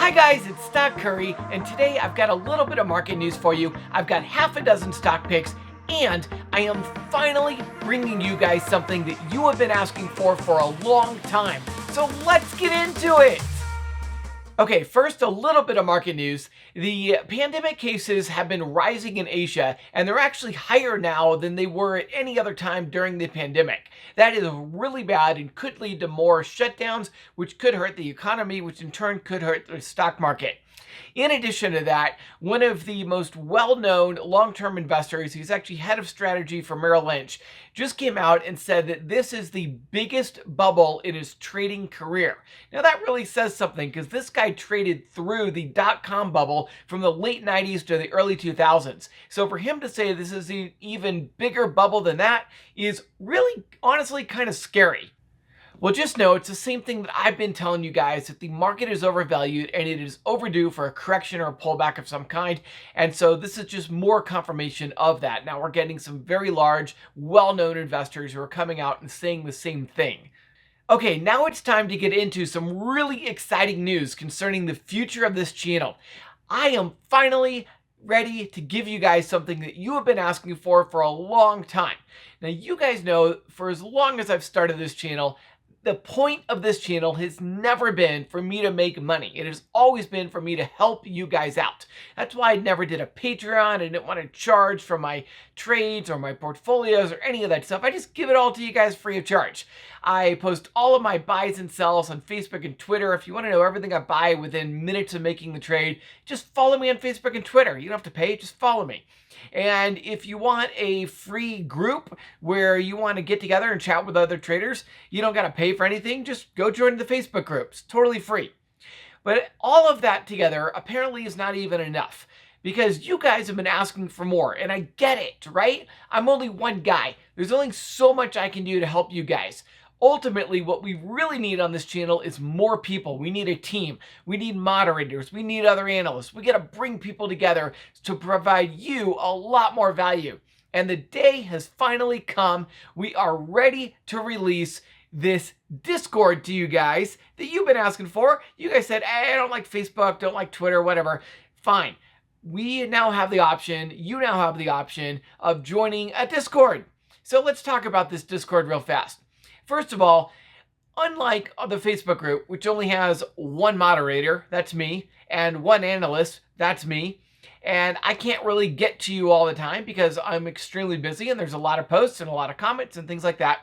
Hi guys, it's Stock Curry, and today I've got a little bit of market news for you. I've got half a dozen stock picks, and I am finally bringing you guys something that you have been asking for a long time. So let's get into it! Okay, first a little bit of market news. The pandemic cases have been rising in Asia, and they're actually higher now than they were at any other time during the pandemic. That is really bad and could lead to more shutdowns, which could hurt the economy, which in turn could hurt the stock market. In addition to that, one of the most well-known long-term investors, he's actually head of strategy for Merrill Lynch, just came out and said that this is the biggest bubble in his trading career. Now that really says something, because this guy traded through the dot-com bubble from the late 90s to the early 2000s. So for him to say this is an even bigger bubble than that is really, honestly, kind of scary. Well, just know it's the same thing that I've been telling you guys, that the market is overvalued and it is overdue for a correction or a pullback of some kind. And so this is just more confirmation of that. Now we're getting some very large, well-known investors who are coming out and saying the same thing. Okay, now it's time to get into some really exciting news concerning the future of this channel. I am finally ready to give you guys something that you have been asking for a long time. Now, you guys know for as long as I've started this channel, the point of this channel has never been for me to make money. It has always been for me to help you guys out. That's why I never did a Patreon. I didn't want to charge for my trades or my portfolios or any of that stuff. I just give it all to you guys free of charge. I post all of my buys and sells on Facebook and Twitter. If you want to know everything I buy within minutes of making the trade, just follow me on Facebook and Twitter. You don't have to pay, just follow me. And if you want a free group where you want to get together and chat with other traders, you don't got to pay for anything. Just go join the Facebook group. It's totally free. But all of that together apparently is not even enough, because you guys have been asking for more, and I get it, right? I'm only one guy. There's only so much I can do to help you guys. Ultimately, what we really need on this channel is more people. We need a team. We need moderators. We need other analysts. We got to bring people together to provide you a lot more value. And the day has finally come. We are ready to release this Discord to you guys that you've been asking for. You guys said, hey, I don't like Facebook, don't like Twitter, whatever. Fine. We now have the option, you now have the option of joining a Discord. So let's talk about this Discord real fast. First of all, unlike the Facebook group, which only has one moderator, that's me, and one analyst, that's me, and I can't really get to you all the time because I'm extremely busy and there's a lot of posts and a lot of comments and things like that.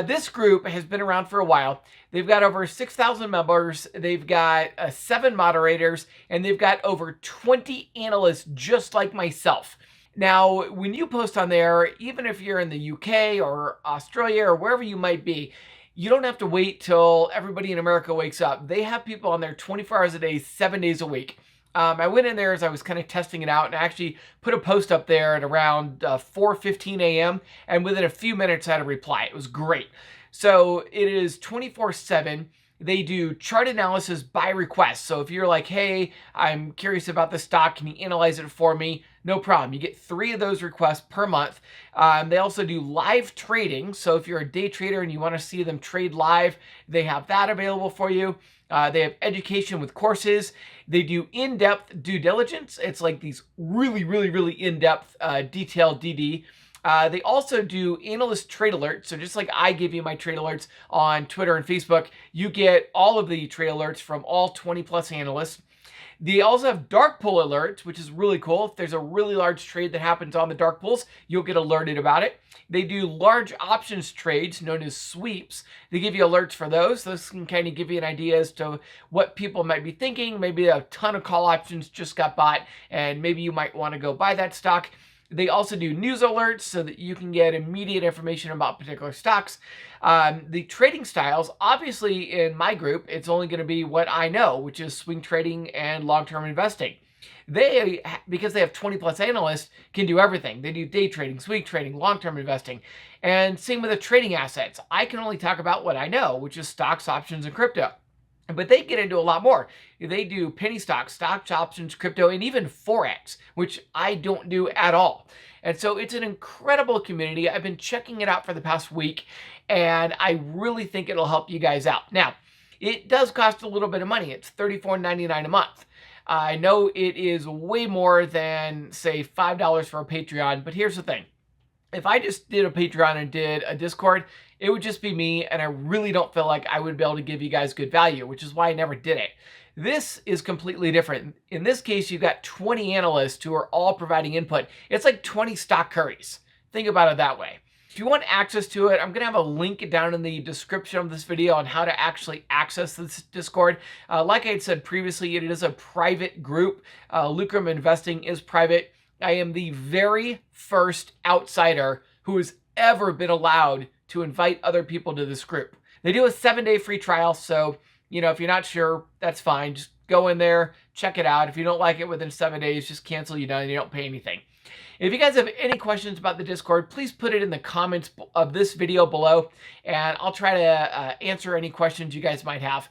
This group has been around for a while. They've got over 6,000 members. They've got 7 moderators, and they've got over 20 analysts just like myself. Now, when you post on there, even if you're in the UK or Australia or wherever you might be, you don't have to wait till everybody in America wakes up. They have people on there 24 hours a day, 7 days a week. I went in there as I was kind of testing it out, and I actually put a post up there at around 4:15 a.m. and within a few minutes I had a reply. It was great. So it is 24/7. They do chart analysis by request. So if you're like, hey, I'm curious about this stock, can you analyze it for me? No problem. You get 3 of those requests per month. They also do live trading. So if you're a day trader and you want to see them trade live, they have that available for you. They have education with courses. They do in-depth due diligence. It's like these really, really, really in-depth detailed DD. They also do analyst trade alerts. So just like I give you my trade alerts on Twitter and Facebook, you get all of the trade alerts from all 20 plus analysts. They also have dark pool alerts, which is really cool. If there's a really large trade that happens on the dark pools, you'll get alerted about it. They do large options trades known as sweeps. They give you alerts for those. Those can kind of give you an idea as to what people might be thinking. Maybe a ton of call options just got bought, and maybe you might want to go buy that stock. They also do news alerts so that you can get immediate information about particular stocks. The trading styles, obviously in my group, it's only going to be what I know, which is swing trading and long-term investing. They, because they have 20 plus analysts, can do everything. They do day trading, swing trading, long-term investing. And same with the trading assets. I can only talk about what I know, which is stocks, options, and crypto. But they get into a lot more. They do penny stocks, stocks, options, crypto, and even Forex, which I don't do at all. And so it's an incredible community. I've been checking it out for the past week, and I really think it'll help you guys out. Now, It does cost a little bit of money. It's $34.99 a month. I know it is way more than, say, $5 for a Patreon, but here's the thing. If I just did a Patreon and did a Discord, it would just be me, and I really don't feel like I would be able to give you guys good value, which is why I never did it. This is completely different. In this case, you've got 20 analysts who are all providing input. It's like 20 stock curries. Think about it that way. If you want access to it, I'm going to have a link down in the description of this video on how to actually access this Discord. Like I had said previously, it is a private group. Lucrum Investing is private. I am the very first outsider who has ever been allowed to invite other people to this group. They do a 7-day free trial, so if you're not sure, that's fine. Just go in there, check it out. If you don't like it within 7 days, just cancel, and you don't pay anything. If you guys have any questions about the Discord, please put it in the comments of this video below, and I'll try to answer any questions you guys might have.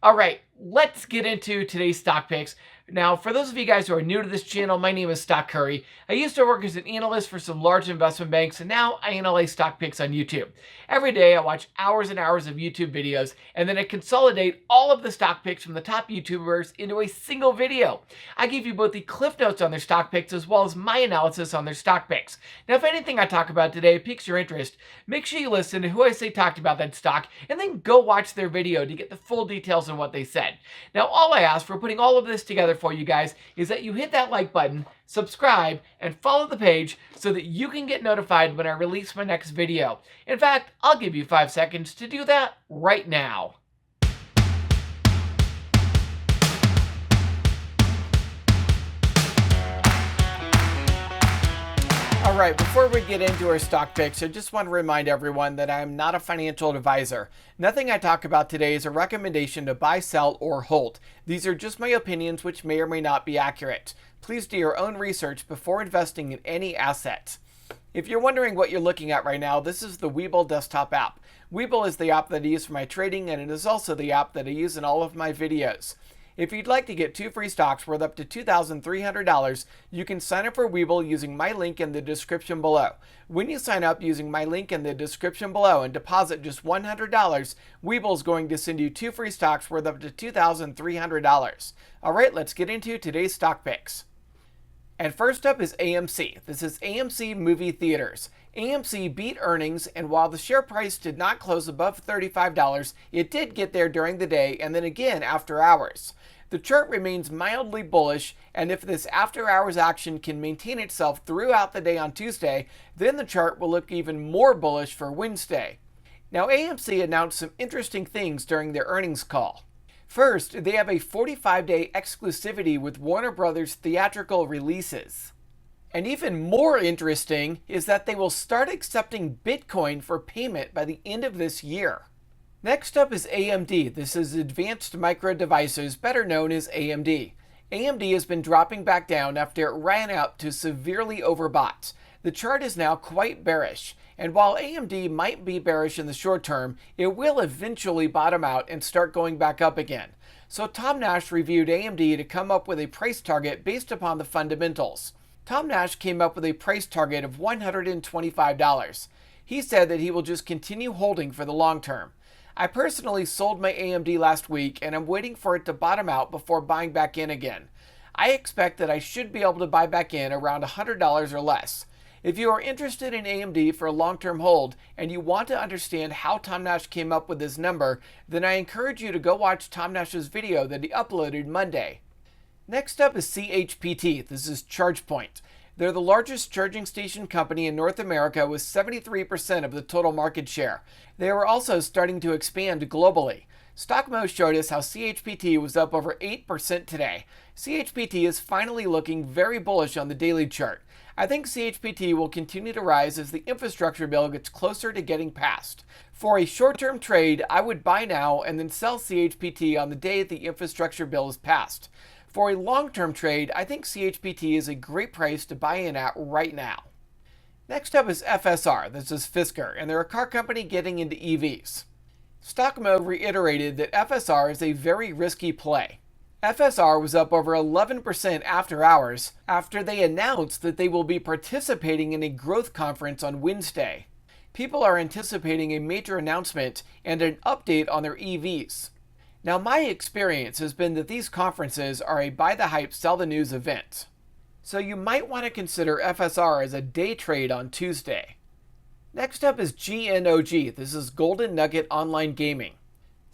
All right, let's get into today's stock picks. Now, for those of you guys who are new to this channel, my name is Stock Curry. I used to work as an analyst for some large investment banks, and now I analyze stock picks on YouTube. Every day, I watch hours and hours of YouTube videos, and then I consolidate all of the stock picks from the top YouTubers into a single video. I give you both the cliff notes on their stock picks as well as my analysis on their stock picks. Now, if anything I talk about today piques your interest, make sure you listen to who I say talked about that stock, and then go watch their video to get the full details on what they said. Now, all I ask for putting all of this together for you guys is that you hit that like button, subscribe, and follow the page so that you can get notified when I release my next video. In fact, I'll give you 5 seconds to do that right now. All right, before we get into our stock picks, I just want to remind everyone that I am not a financial advisor. Nothing I talk about today is a recommendation to buy, sell, or hold. These are just my opinions, which may or may not be accurate. Please do your own research before investing in any asset. If you're wondering what you're looking at right now, this is the Webull desktop app. Webull is the app that I use for my trading, and it is also the app that I use in all of my videos. If you'd like to get 2 free stocks worth up to $2,300, you can sign up for Webull using my link in the description below. When you sign up using my link in the description below and deposit just $100, Webull is going to send you 2 free stocks worth up to $2,300. All right, let's get into today's stock picks. And first up is AMC. This is AMC Movie Theaters. AMC beat earnings, and while the share price did not close above $35, it did get there during the day and then again after hours. The chart remains mildly bullish, and if this after-hours action can maintain itself throughout the day on Tuesday, then the chart will look even more bullish for Wednesday. Now, AMC announced some interesting things during their earnings call. First, they have a 45-day exclusivity with Warner Brothers theatrical releases. And even more interesting is that they will start accepting Bitcoin for payment by the end of this year. Next up is AMD. This is Advanced Micro Devices, better known as AMD. AMD has been dropping back down after it ran up to severely overbought. The chart is now quite bearish, and while AMD might be bearish in the short term, it will eventually bottom out and start going back up again. So Tom Nash reviewed AMD to come up with a price target based upon the fundamentals. Tom Nash came up with a price target of $125. He said that he will just continue holding for the long term. I personally sold my AMD last week, and I'm waiting for it to bottom out before buying back in again. I expect that I should be able to buy back in around $100 or less. If you are interested in AMD for a long-term hold and you want to understand how Tom Nash came up with this number, then I encourage you to go watch Tom Nash's video that he uploaded Monday. Next up is CHPT. This is ChargePoint. They're the largest charging station company in North America with 73% of the total market share. They are also starting to expand globally. StockMo showed us how CHPT was up over 8% today. CHPT is finally looking very bullish on the daily chart. I think CHPT will continue to rise as the infrastructure bill gets closer to getting passed. For a short-term trade, I would buy now and then sell CHPT on the day the infrastructure bill is passed. For a long-term trade, I think CHPT is a great price to buy in at right now. Next up is FSR. This is Fisker, and they're a car company getting into EVs. StockMo reiterated that FSR is a very risky play. FSR was up over 11% after hours after they announced that they will be participating in a growth conference on Wednesday. People are anticipating a major announcement and an update on their EVs. Now, my experience has been that these conferences are a buy the hype, sell the news event. So you might want to consider FSR as a day trade on Tuesday. Next up is GNOG. This is Golden Nugget Online Gaming.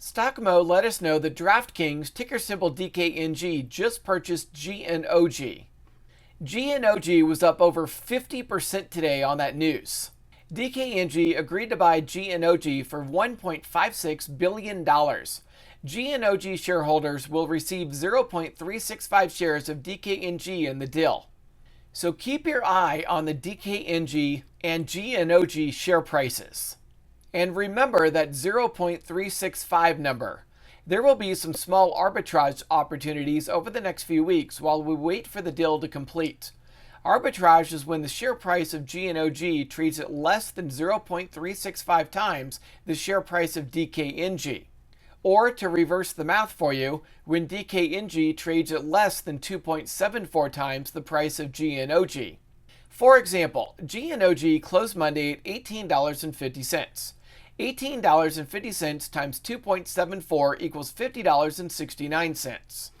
StockMo let us know that DraftKings, ticker symbol DKNG, just purchased GNOG. GNOG was up over 50% today on that news. DKNG agreed to buy GNOG for $1.56 billion. GNOG shareholders will receive 0.365 shares of DKNG in the deal. So keep your eye on the DKNG and GNOG share prices. And remember that 0.365 number. There will be some small arbitrage opportunities over the next few weeks while we wait for the deal to complete. Arbitrage is when the share price of GNOG trades at less than 0.365 times the share price of DKNG. Or, to reverse the math for you, when DKNG trades at less than 2.74 times the price of GNOG. For example, GNOG closed Monday at $18.50. $18.50 times 2.74 equals $50.69.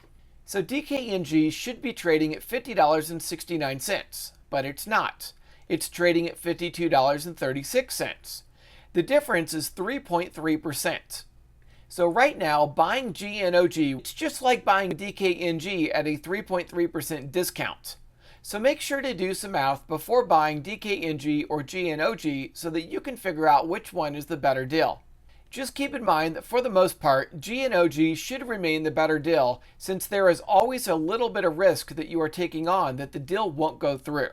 So DKNG should be trading at $50.69, but it's not. It's trading at $52.36. The difference is 3.3%. So right now, buying GNOG, it's just like buying DKNG at a 3.3% discount. So make sure to do some math before buying DKNG or GNOG so that you can figure out which one is the better deal. Just keep in mind that for the most part, GNOG should remain the better deal since there is always a little bit of risk that you are taking on that the deal won't go through.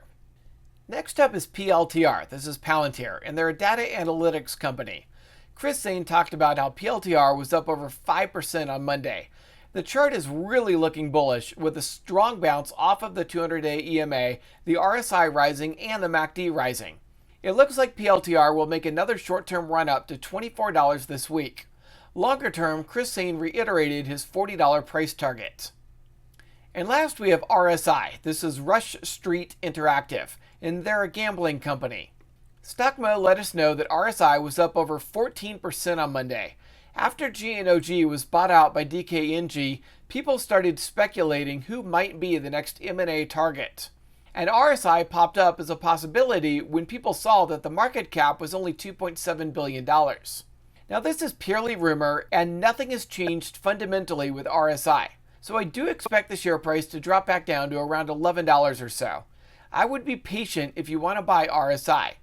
Next up is PLTR. This is Palantir, and they're a data analytics company. Chris Zane talked about how PLTR was up over 5% on Monday. The chart is really looking bullish with a strong bounce off of the 200-day EMA, the RSI rising, and the MACD rising. It looks like PLTR will make another short-term run up to $24 this week. Longer term, Chris Zane reiterated his $40 price target. And last we have RSI. This is Rush Street Interactive, and they're a gambling company. StockMo let us know that RSI was up over 14% on Monday. After GNOG was bought out by DKNG, people started speculating who might be the next M&A target. And RSI popped up as a possibility when people saw that the market cap was only $2.7 billion. Now this is purely rumor and nothing has changed fundamentally with RSI. So I do expect the share price to drop back down to around $11 or so. I would be patient if you want to buy RSI.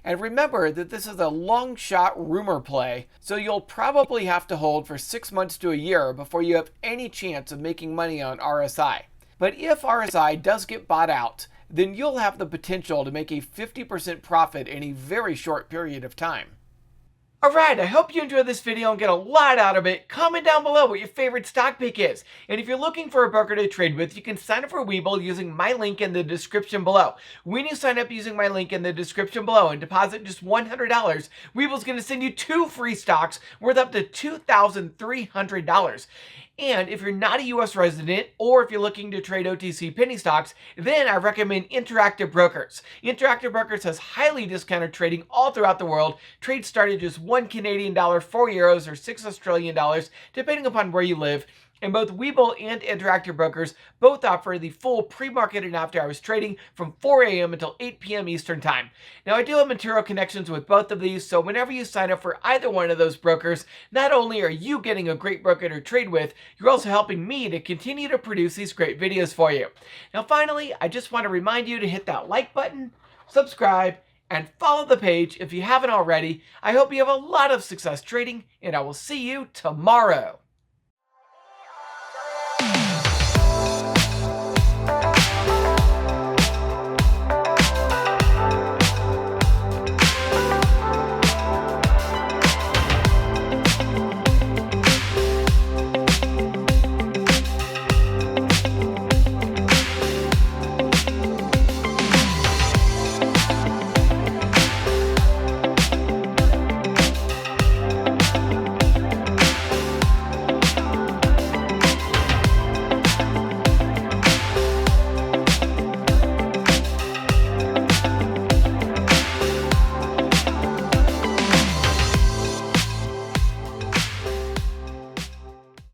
And remember that this is a long shot rumor play, so you'll probably have to hold for 6 months to a year before you have any chance of making money on RSI. But if RSI does get bought out, then you'll have the potential to make a 50% profit in a very short period of time. Alright, I hope you enjoyed this video and get a lot out of it. Comment down below what your favorite stock pick is. And if you're looking for a broker to trade with, you can sign up for Webull using my link in the description below. When you sign up using my link in the description below and deposit just $100, Webull's going to send you 2 free stocks worth up to $2,300. And if you're not a US resident, or if you're looking to trade OTC penny stocks, then I recommend Interactive Brokers. Interactive Brokers has highly discounted trading all throughout the world. Trades start at just $1 Canadian, 4 euros, or 6 Australian dollars, depending upon where you live. And both Webull and Interactive Brokers both offer the full pre-market and after-hours trading from 4 a.m. until 8 p.m. Eastern Time. Now, I do have material connections with both of these, so whenever you sign up for either one of those brokers, not only are you getting a great broker to trade with, you're also helping me to continue to produce these great videos for you. Now, finally, I just want to remind you to hit that like button, subscribe, and follow the page if you haven't already. I hope you have a lot of success trading, and I will see you tomorrow.